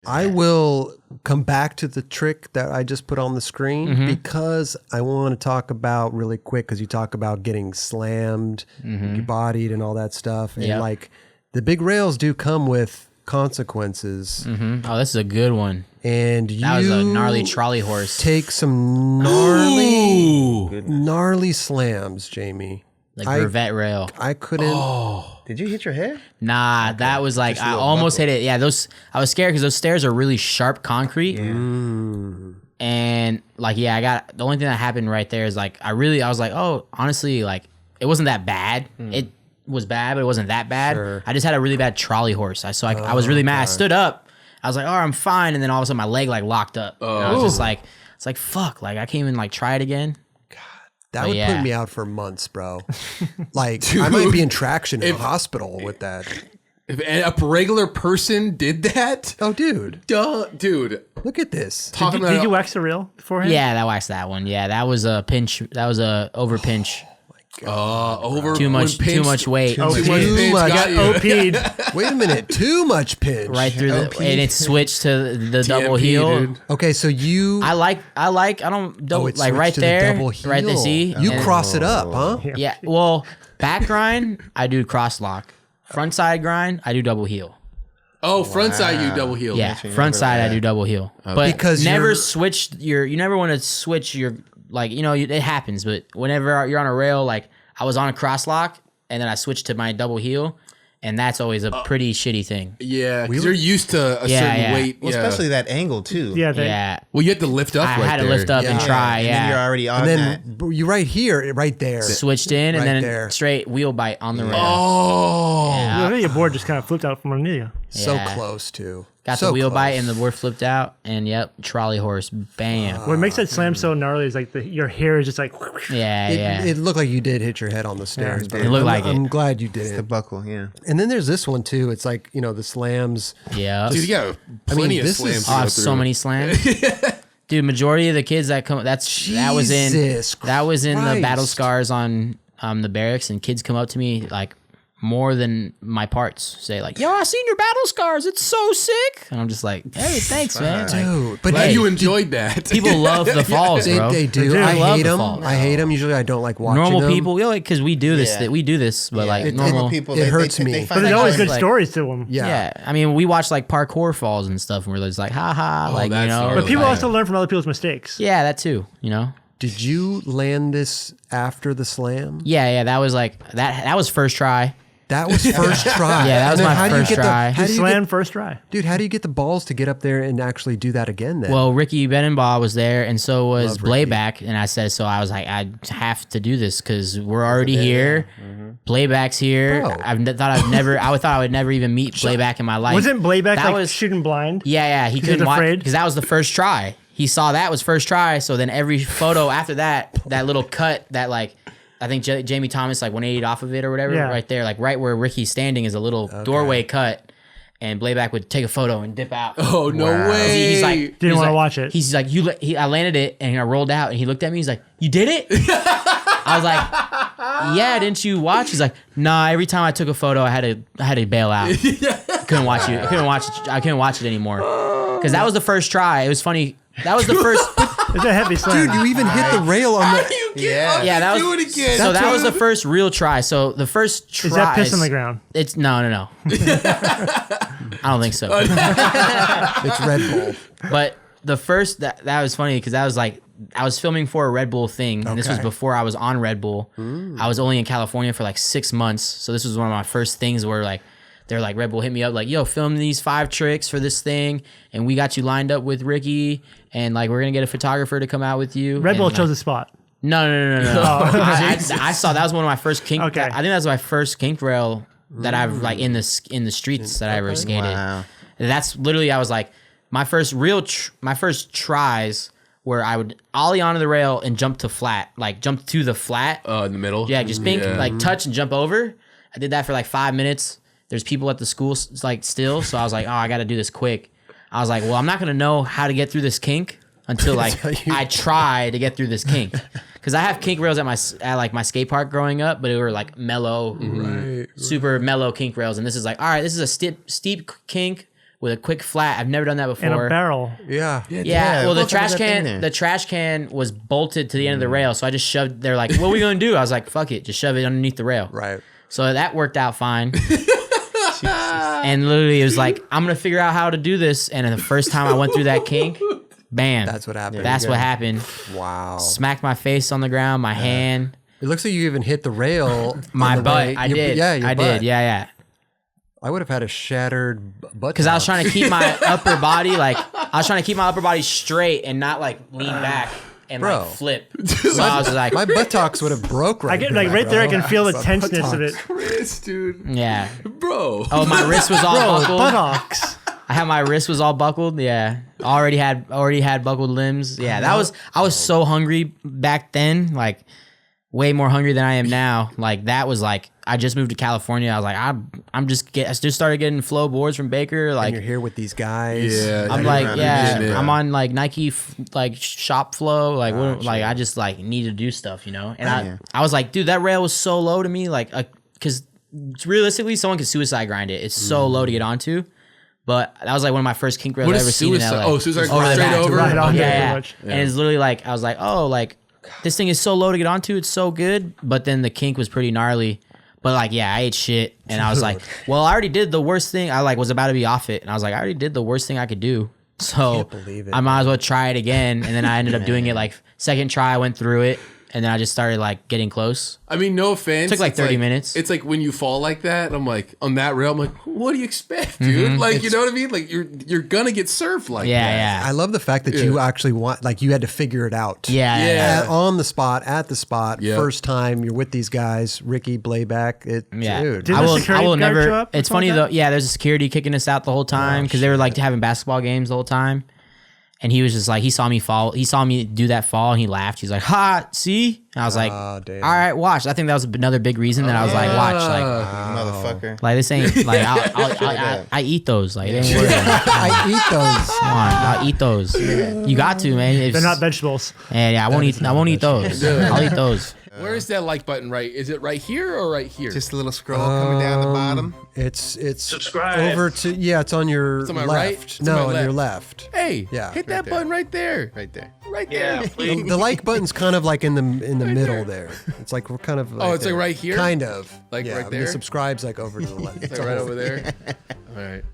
I will come back to the trick that I just put on the screen because I want to talk about really quick because you talk about getting slammed, bodied, and all that stuff. And like the big rails do come with consequences. Oh, this is a good one. And that was a gnarly trolley horse. Take some gnarly slams, Jamie. Like Brevet rail. I couldn't. Did you hit your head? Nah, that was like I almost hit it. Yeah, I was scared because those stairs are really sharp concrete. Yeah. And like, I got the only thing that happened right there is like I was like, oh, honestly, like it wasn't that bad. It was bad, but it wasn't that bad. Sure. I just had a really bad trolley horse. I was really mad. I stood up. I was like, oh, I'm fine. And then all of a sudden my leg like locked up. And I was just like, it's like, fuck, like I can't even like try it again. That would put me out for months, bro. Like, dude, I might be in traction in a hospital with that. If a regular person did that? Oh, dude. Dude. Look at this. Did you wax the rail beforehand? Yeah, that waxed that one. Yeah, that was a pinch. That was a over pinch. Too much weight. Too much pinch. Got OP'd. Wait a minute. Too much pinch. Right through and it switched to the double heel. Dude. Okay, so you. I don't double like right there. Double heel. Right there. See, you cross it up, huh? Yeah. Well, back grind, I do cross lock. Front side grind, I do double heel. Oh, front side you double heel. Yeah, front side I do double heel. But because you never want to switch your. Like, it happens, but whenever you're on a rail, like I was on a cross lock and then I switched to my double heel, and that's always a pretty shitty thing. Yeah, because you're used to a certain weight. Well, especially that angle too. Yeah. Well, you had to lift up. I had to lift up and try. And then you're already on that. You right here, right there. Switched in and then straight wheel bite on the rail. Oh. Yeah. Your board just kind of flipped out from underneath you. So close too. Got the wheel bite and the board flipped out, and trolley horse, bam. What makes that slam so gnarly is like your hair is just like. It looked like you did hit your head on the stairs, but it looked like I'm glad you did. It's the buckle, yeah. And then there's this one too. It's like the slams. Yeah, dude, you got plenty of slams. I have so many slams. Dude, majority of the kids that come, that was in the battle scars on the barracks, and kids come up to me like. More than my parts say like, yo, I seen your battle scars. It's so sick. And I'm just like, hey, thanks, man. Dude, but you enjoyed that. People love the falls, bro. They do. I hate them. I hate them. Usually I don't like watching normal them. people, because we do this. We do this, but like normal people, it hurts me. But there's always good stories to them. Yeah. I mean, we watch like parkour falls and stuff, and we're just like, haha, But people also learn from other people's mistakes. Yeah, that too. Did you land this after the slam? Yeah. That was like that was first try. That was first try. Yeah, that was my first try. You slam first try. Dude, how do you get the balls to get up there and actually do that again then? Well, Ricky Benenbaugh was there, and so was Blayback, and I said, so I was like, I have to do this because we're already here. Blayback's here. Bro. I thought I would never even meet Blayback in my life. Wasn't Blayback shooting blind? Yeah, he couldn't watch because that was the first try. He saw that was first try, so then every photo after that little cut that like, I think Jamie Thomas like 180'd off of it or whatever, right there, like right where Ricky's standing is a little doorway cut, and Blayback would take a photo and dip out. Oh no way! He's like, didn't want to watch it. He's like, I landed it and I rolled out, and he looked at me. He's like, you did it? I was like, yeah, didn't you watch? He's like, nah. Every time I took a photo, I had to bail out. Couldn't watch it. I couldn't watch it anymore because that was the first try. It was funny. That was the first. It's a heavy slam. Dude, you even hit the rail on the. That was. Do it again. So that was the first real try. So the first try. Is that piss on the ground? It's no. I don't think so. It's Red Bull. But the first that was funny because that was like I was filming for a Red Bull thing, and this was before I was on Red Bull. I was only in California for like 6 months, so this was one of my first things where like. They're like, Red Bull hit me up like, yo, film these 5 tricks for this thing, and we got you lined up with Ricky, and like we're gonna get a photographer to come out with you. Red Bull chose the spot. No. I saw that was one of my first kink. Okay. I think that's my first kink rail that I've like in the streets that I ever skated. Wow. And that's literally I was like my first my first tries where I would ollie onto the rail and jump to flat, like jump to the flat. In the middle. Yeah, just like touch and jump over. I did that for like 5 minutes. There's people at the school like still, so I was like, oh, I got to do this quick. I was like, well, I'm not gonna know how to get through this kink until like I try to get through this kink, because I have kink rails at like my skate park growing up, but it were like mellow, super mellow kink rails, and this is like, all right, this is a steep kink, with a quick flat. I've never done that before. And a barrel. Yeah. Yeah, well, the what the fuck trash was that thing can, there? the trash can was bolted to the end of the rail, so I just shoved. They're like, "What are we gonna do?" I was like, "Fuck it, just shove it underneath the rail." Right. So that worked out fine. And literally, it was like, "I'm gonna figure out how to do this." And the first time I went through that kink, bam, That's what happened. That's what happened. Wow. Smacked my face on the ground, my hand, It looks like you even hit the rail. my on the butt. way. I Your- did. Yeah, your I butt. did. Yeah. I would have had a shattered butt. Because I was trying to keep my upper body straight and not like lean back and Bro. like flip. So I was like, My buttocks would have broke right I get there, like right there. I can feel the Butt tenseness of it. Chris, dude. yeah. Bro. Oh, my wrist was all buckled. Buttocks. I had my wrist was all buckled. Yeah, already had buckled limbs. Yeah, I was so hungry back then, like way more hungry than I am now. Like that was like I just moved to California. I was like I just started getting flow boards from Baker. And Like you're here with these guys. Yeah. I'm you're like around yeah, the gym, I'm bro. on like Nike like shop flow. Like what, like I just like need to do stuff, you know. And I was like, dude, that rail was so low to me, like because realistically, someone could suicide grind it. It's so low to get onto. But that was like one of my first kink rails What I is ever seen in suicide? LA. Oh, suicide Over the straight back. over? Right on there, Yeah, pretty yeah. much. And it's literally like I was like, oh, like this thing is so low to get onto. It's so good, but then the kink was pretty gnarly. But like, yeah, I ate shit, and I was like, well, I already did the worst thing. I like was about to be off it, and I was like, I already did the worst thing I could do. So Can't believe it, I might as well try it again. And then I ended up doing it like second try. I went through it, and then I just started like getting close. I mean, no offense. Took like it's 30 minutes. It's like when you fall like that, I'm like, on that rail, I'm like, what do you expect, dude? Like, you know what I mean? Like, you're gonna get served like Yeah, that. yeah, I love the fact that you actually want, like, you had to figure it out. yeah, yeah. Yeah. On the spot, at the spot, Yeah. first time you're with these guys, Ricky, Blayback. Yeah, Dude. Did I the will security guard never. show up or It's funny something? though. Yeah, there's a security kicking us out the whole time because they were like having basketball games the whole time, and he was just like he saw me fall. He saw me do that fall, and he laughed. He's like, "Ha, see?" And I was like, Oh, damn. "All right, watch." I think that was another big reason that I was like, "Watch, Motherfucker. like this ain't like I eat those. Like, it ain't worth it. I eat those. Come on, I'll eat those. You got to, man. They're not vegetables. Yeah, I won't eat. I won't eat those. I'll eat those. Where is that like button, right? Is it right here or right here? Just a little scroll coming down the bottom. It's Subscribe. over to, yeah, it's on your on my right? left. It's on No, my on your left. left. Hey, Yeah, hit right that there. button right there. Right there. Right there. Yeah, please. The like button's kind of like in the middle there. It's like we're kind of. Oh, it's like right here? Kind of. Like Yeah, right and there? The subscribe's like over to the left. Like right over there. All right.